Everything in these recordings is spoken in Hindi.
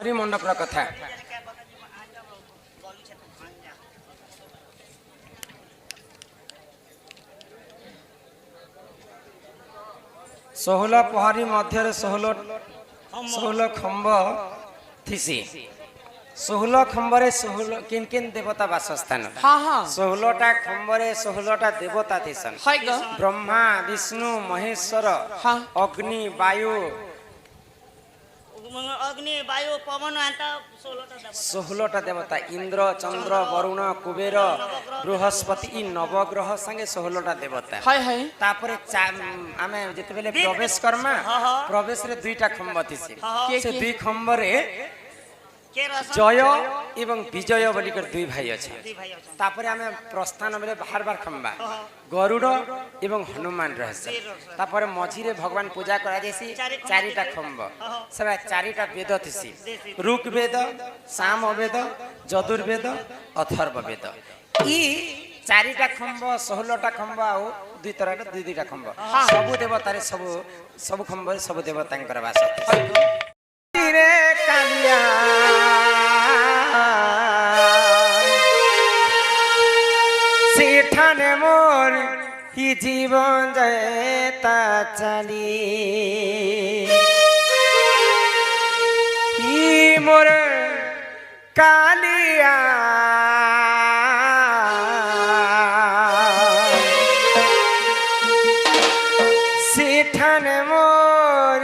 त्रिमंडपर कथा 16 पहाड़ी मध्य 16 खंब थीसी 16 खंबरे 16 किन किन देवता वासस्थान 16टा खंबरे 16टा देवता थीसन ब्रह्मा विष्णु महेश्वर अग्नि वायु पवन 16टा देवता इंद्र चंद्र वरुण कुबेर बृहस्पति नवग्रह संगे 16टा देवता तापरे आमे जते बेले प्रवेश कर्मा प्रवेश रे दुईटा खंब थिसे से दुई खंब रे जय एवं विजय बोलिकर दुई भाई अच्छे तापरे आमे प्रस्थान बेले बाहर बार खंबा गरुड़ एवं हनुमान रहसे तापरे मझिरे भगवान पूजा करा जैसी चारिटा खंब सब चारिटा वेद थिसी ऋग वेद साम वेद यजुर्वेद अथर्व वेद ई चारिटा खंब 16टा खंब आउ दुई तरह दुईटा खंब सब देवतारे सब खंब सब देवता वास रे कालिया सेठाने मोर ही जीवन जयता चली ही मोर कालिया सेठाने मोर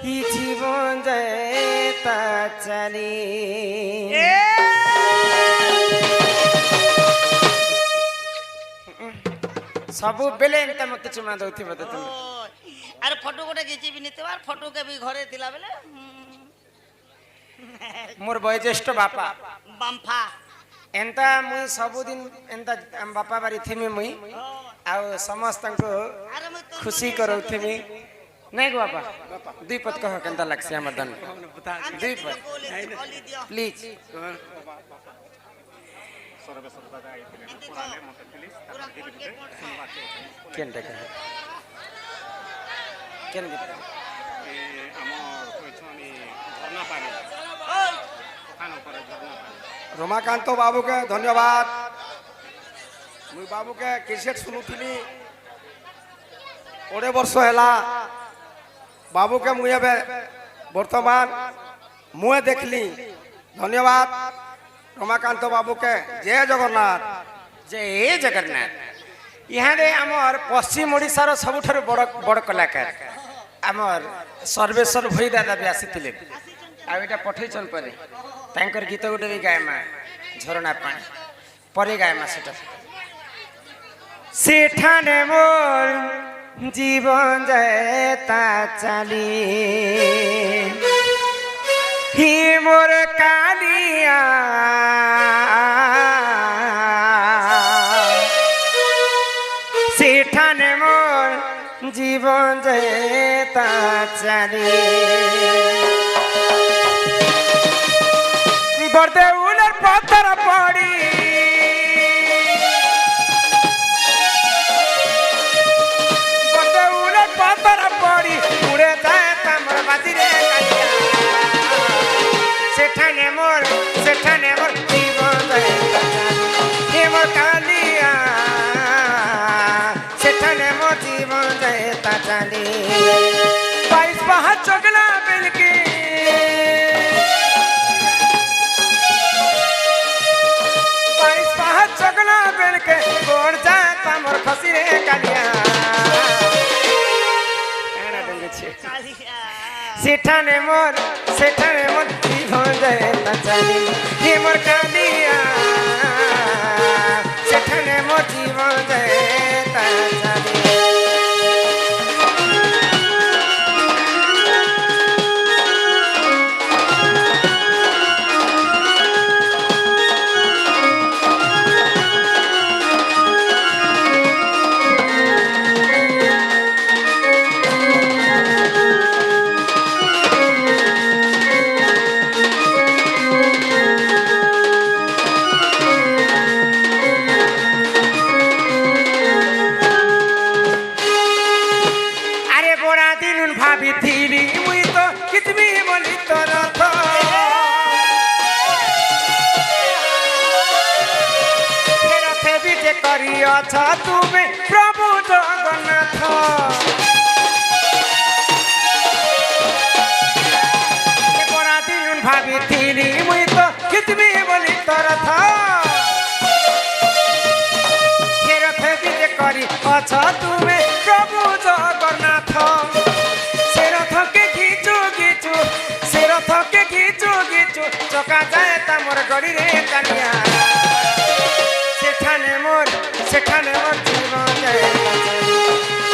ही जीवन जयता चली सबु बेले एंता मते चुमा दउथि बते तुम अरे फोटो कोटे खींची भी निते बार फोटो के भी घरे थिला बेले मोर वयोज्येष्ठ बापा बम्फा एंता मुई सब दिन एंता बापा बारी थिमी मुई आ समस्त को खुशी करौथिमी नहीं गो बापा दुई पद कह केंता लागसे हमर दन दुई पद प्लीज केन देखा केन ए हमर कोइछनी झरना पानी खान ऊपर झरना रमाकांत बाबू के धन्यवाद मुई बाबू के कैसेट सुनुथिली ओडे वर्ष हैला बाबू के मुए वर्तमान मुए देखली धन्यवाद रमाकांत बाबू के जय जगन्नाथ यहाँ रे आमर पश्चिम ओडिशार सबुठार बड़ कलाकार आमर सर्वेश्वर भई दादा भी आसीथिले आ एटा पठैछन परे तांकर गीत गुटे भी गायमा झरना पानी परे गायमा सेठाने मोर जीवन जयता चली ही मोर कालिया सेठाने मोर जीवन जयता चली बर्दे उलर पत्थर पड़ी बर्दे उलर पत्थर पड़ी उड़े जाए तमर बाजी रे कालिया सेठाने मोर जीवन जयता हे मोर कालिया सेठाने मोर जीवन जयता चली 22 पहाड़ चगला बिलकी 22 पहाड़ चगला बिलके गोड़ जाता मोर खसी रे कालिया सेठाने मोर जीवन जयता चली हे मोर कालिया सेठाने मोर जीवन जयता चली अछ तुमे प्रभु जगन्नाथ भावी थी मुई तो कितनी बोली तरथ करी अछ तुमे प्रभु जगन्नाथ से रथ के घिचु घिचु से रथ के घिचु घिचु चका जाए तमर गड़ी रे कानिया सेठाने मोर जीवन जाए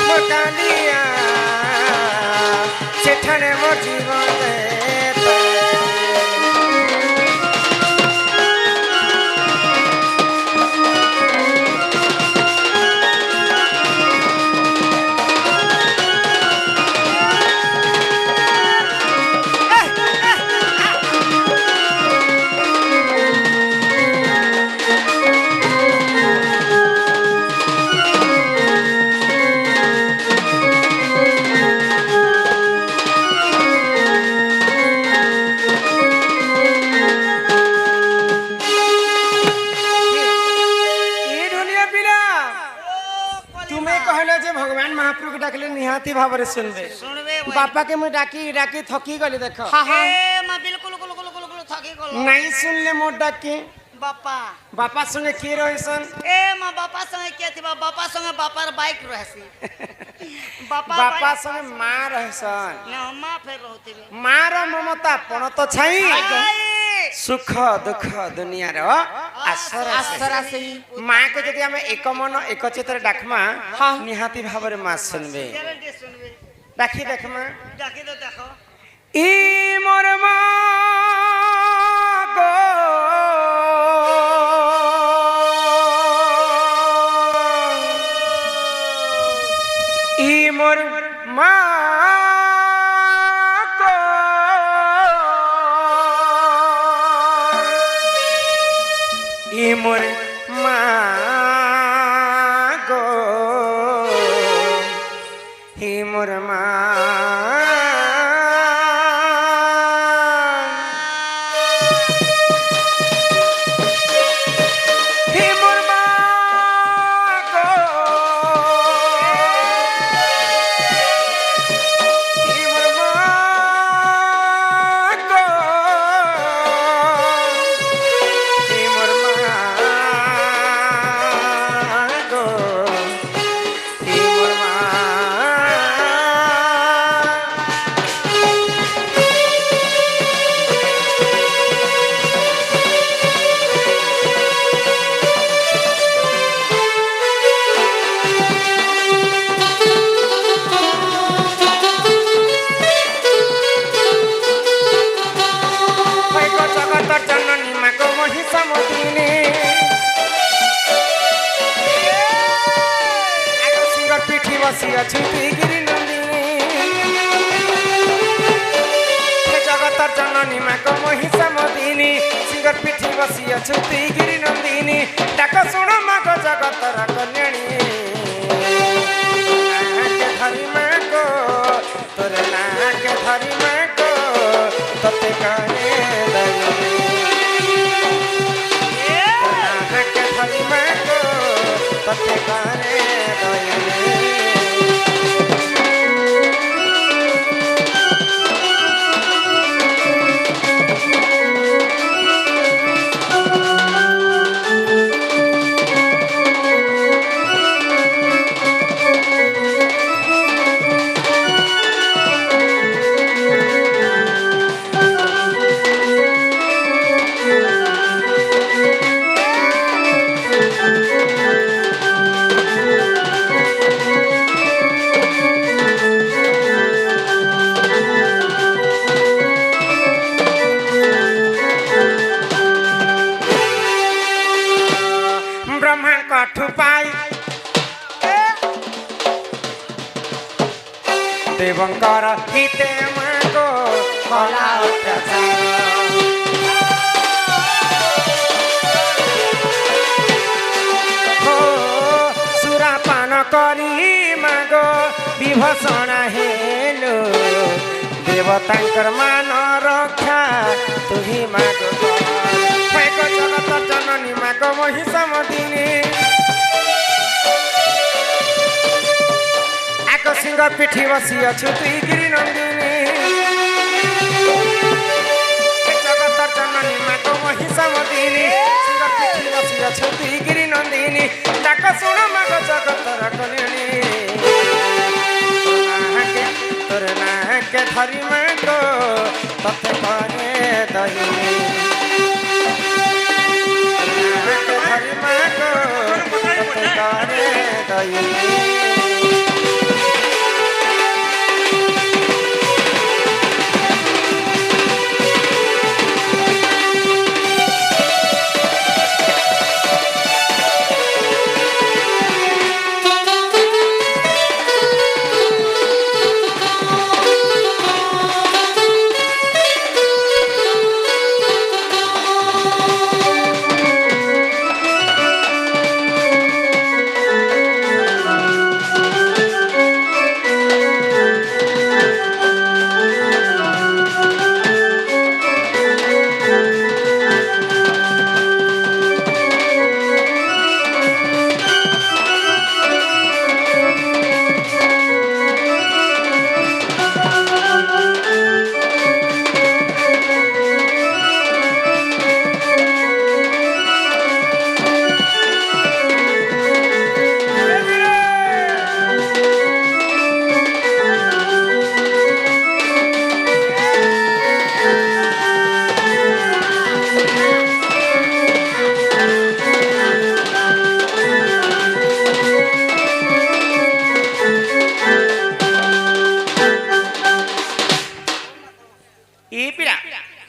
मोर कानिया सेठाने मोर जीवन जाए निहाती भाव सुनबे बापा के मुझे डाकी डाकी थकी गली देख बिल्कुल थकी गल नहीं सुनले मोर डाकी बापा बापा संगे की रहिसन मां बापा संगे के थिबा बापा संगे बापार बाइक रहसी बापा संगे मां रहसन ना मां फेर रहतिबे मां रो ममता पण तो छई सुख दुख दुनिया रो आसरा से मां के जदी हमें एक मन एक चित्र डाकमा निहाती भाव रे मां सुनबे डाकी देखमा डाकी तो देखो ई मोर मां गो ई मोर मां मोर गो ही मोर जगतर जननी माँ को महिषा मदिनी सिंगर पिठी बसी अछुती गिरी नंदिनी डाक शुण माँ को जगतर कल्याणी धरी माँ को तोरे नाक धरी माँ को तते कहे नाक धरी माँ को तते कहे देवंकर हिते मागो कला हो सुरापान करी मागो विभूषण हेलो देवतांकर मान रक्षा तुही मागो जगत जननी मागो महिषा मदिनी सिंह पिठी बसी अछु तुई गिरी नंदिनी जगत जननी माँ को महिषा मदिनी सिंह पिठी बसी अछु तुई गिरी नंदिनी डाक सुन माँ को जगत रकलिनी तोर ना के धरी माँ को तते करे दहिनी हरि माँ को तते करे दहिनी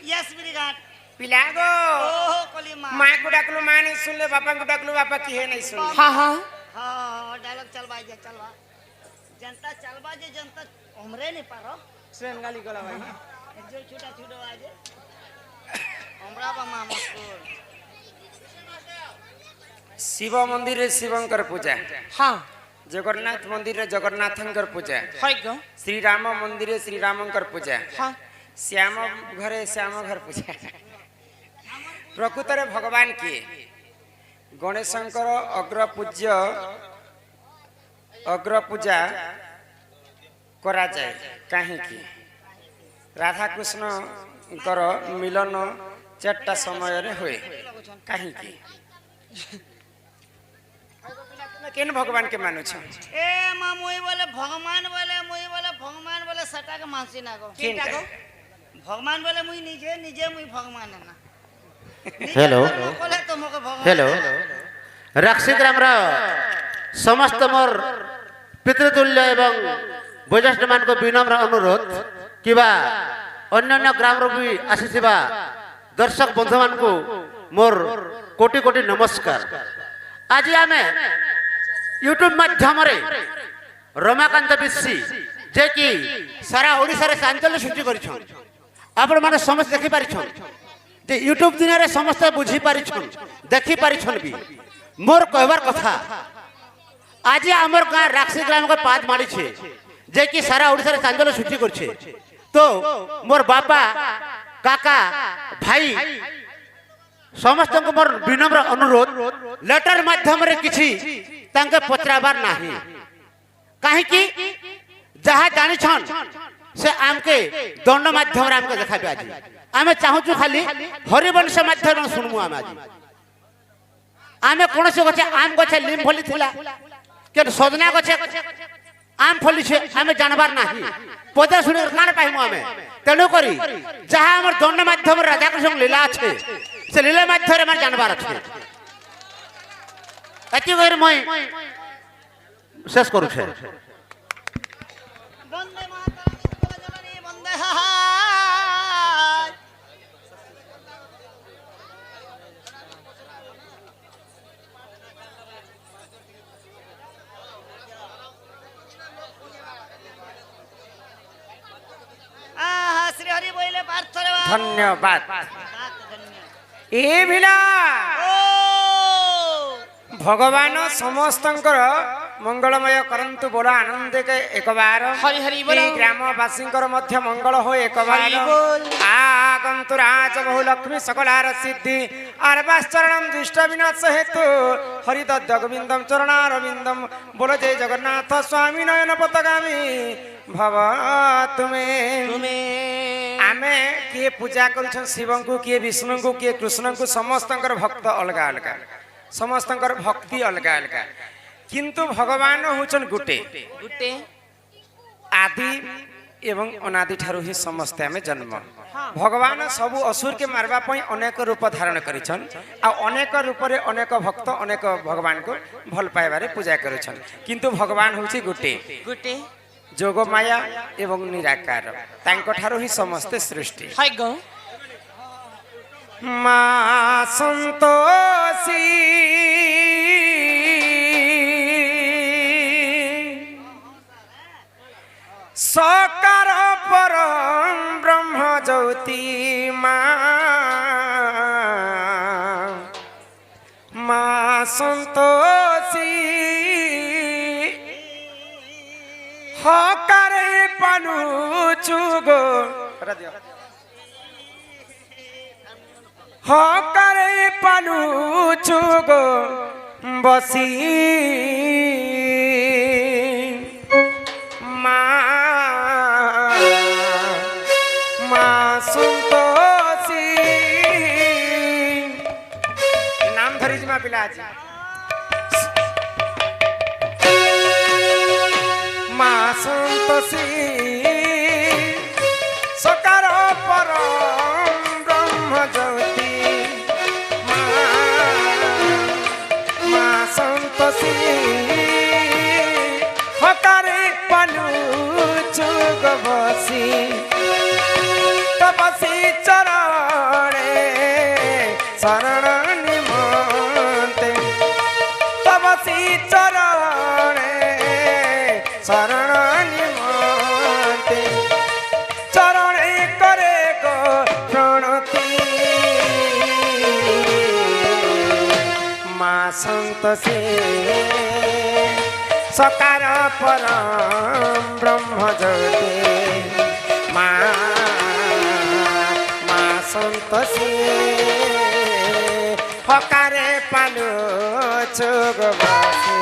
यस ब्रिगेड पिला गो ओहो कोली माँ को डाकलू माँ नहीं सुन ले बापा को डाकलू बापा की है नहीं सुन हाँ हाँ हाँ डायलॉग चलवा जे चलवा जनता चलवा जे जनता हमरे नहीं पारो ट्रेन गाली गला भाई जो छूटा छूटो आजे हमरा बामा मस्कुर शिव मंदिर रे शिवंकर पूजा हाँ जगन्नाथ मंदिर रे जगन्नाथंकर पूजा है गो श्री राम मंदिर रे श्री रामंकर पूजा हाँ श्याम घरे श्याम घर पूजा प्रकृत रे भगवान किए गणेशंकर अग्र पूजा करा जाए कहीं की राधा कृष्ण मिलन 4टा समय रे हुए कहीं की केन भगवान के मानु छ ए मां मोई बोले भगवान बोले सटा के मानसी ना गो केनटा गो भगवान बोले मुई निजे मुई भगवान ना हेलो बोले तुमको भगवान हेलो रक्षित रामरा समस्त मोर पितृतुल्य एवं वैज्येष्ठ मान को विनम्र अनुरोध किबा अन्य ग्राम रो भी आसीथिबा दर्शक बंधु मान को मोर कोटि कोटि नमस्कार। आज आमे यूट्यूब माध्यम रे रमाकांत बिस्सी जे कि सारा ओडिसा रे सांचल सृष्टि करिछन आपण माने समस्त देखि पारिछन जे यूट्यूब दिन रे समस्त बुझी पारिछन देखि पारिछन भी मोर कहबार कथा आज आमर गाँ राक्षी ग्राम को पाद मारी छे जे कि सारा ओडिसा रे सांचल सृष्टि करछे तो मोर बापा काका भाई समस्त को मोर विनम्र अनुरोध लेटर माध्यम रे किछि तांके पचराबार नाही काहे कि जहा जानि छन से आमके दंड माध्यम रे आमके देखाबे आज आमे चाहू छु खाली हरिवंश माध्यम रे सुनमु आमे आज आमे कोनसे गछे आम गछे लिम फली थिला के सजना गछे आम फली छे आमे जानबार नाही पदे सुने कान पाइमु आमे तेनु करी जहा हमर दंड माध्यम रे राधा कृष्ण लीला छे से लीला माध्यम रे हमर जानबार छे अति गैर मय शेष करू छे वंदे मातरम जननी वंदे हाय श्री हरि बोले पार्थरे धन्यवाद धन्य ए भिला ओ भगवान समस्तंकर मंगलमय करंतु बोला आनंद के एक बार हरि हरि बोल ग्रामवासींकर मध्य मंगल हो एक बार हरि बोल। आगंतु राज बहु लक्ष्मी सकलार सिद्धि आरवास चरणम दुष्ट विनाश हेतु हरिदत्त गोविंदम चरणारविंदम बोलो जय जगन्नाथ स्वामी नयन पतगामी भव तुमे आमे किए पूजा करुछन शिव को किए विष्णु को किए कृष्ण को समस्तंकर भक्त अलगा अलगा समस्तंकर भक्ति अलगा अलगा किंतु भगवान होचन गुटे गुटे आदि एवं अनादि ठारू ही समस्ते आमे जन्म भगवान सबु असुर के मारवा पई अनेक रूप धारण करिछन आ अनेक रूप रे अनेक भक्त अनेक भगवान को भल पाइबारे पूजा करिछन किंतु भगवान होची गुटे गुटे जोग माया एवं निराकार तांको ठारू ही समस्ते सृष्टि हाय गो मा संतोषी सकार परम ब्रह्म ज्योति मा संतोषी हकारे पानु चुगो हकारे पानु चुगो बसी संतोषी नाम धरिजमा पिलाजी मा संतोषी सकार परम ब्रह्म ज्योति मा संतोषी हकारे पानु चुग बसी तपसी चरणे शरण निमंते तपसी चरणे शरण निमंते चरणे करे गो प्रणति मा संतोषी सकार परम ब्रह्म ज्योति संतोषी हकारे पालु चुग बसी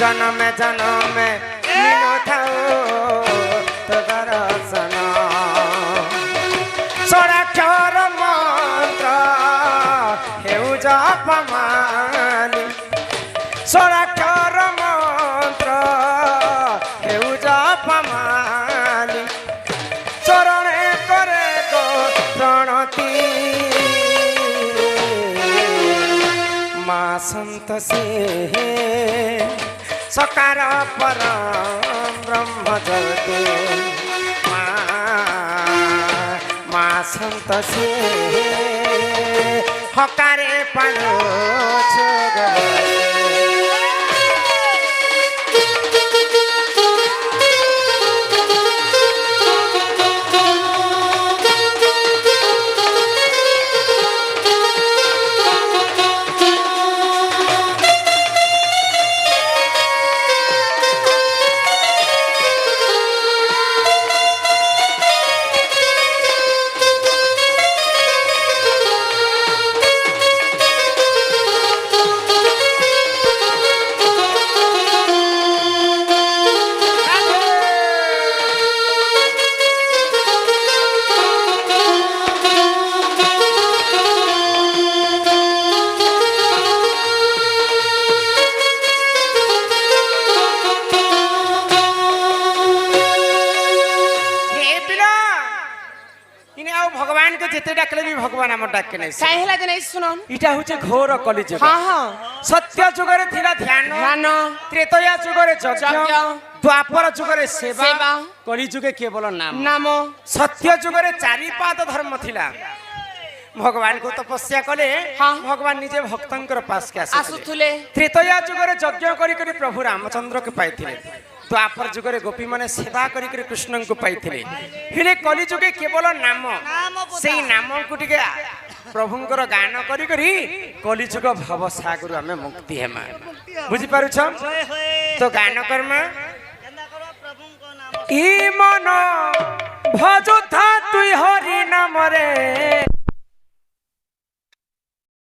जन्म जन्म मिलो थाओ तो दर्शन सोराक्षर मंत्र हेउ जपमानी सोराक्षर मंत्र हेउ जपमानी चरणे करे गो प्रणति मा संतोषी सकार परम ब्रह्म ज्योति मा संतोषी हकारे पानु चुग যেতে ডাকলে বি ভগবান আমার ডাকে নাই কাই হেলা যে নাই শুনন এটা হচ্ছে ঘোর কলিযুগ হ্যাঁ হ্যাঁ সত্য যুগরে ଥିଲା ধ্যান ধ্যান ত্রেতয়া যুগরে যজ্ঞ যজ্ঞ, দ্বাপর যুগরে সেবা সেবা, কলি যুগে কেবল নাম নাম সত্য যুগরে চারিপাদ ধর্ম ଥିଲା ভগবান কো তপস্যা কলে হ্যাঁ। ভগবান নিজে ভক্তঙ্কর পাশকে আসিলে আসুথুলে ত্রেতয়া যুগরে যজ্ঞ করি করি প্রভু রামচন্দ্রকে পাইଥିଲେ দ্বাপর যুগরে গোপী মানে সেবা করি করি কৃষ্ণଙ୍କୁ পাইଥିଲେ হেলে কলি যুগে কেবল নাম নাম ବୋଧା। সেই নামକୁ ଟିକେ প্রভুঙ্কর গান করি করি কলি যুগ ভব সাগর আমি মুক্তি হেমা বুঝি পারুছ ହୋଏ ହୋଏ তো গান কর্মা କେନ୍ତା କରବା ପ୍ରଭୁଙ୍କ ନାମ ই মন ভজুথা তুই হরি নামরে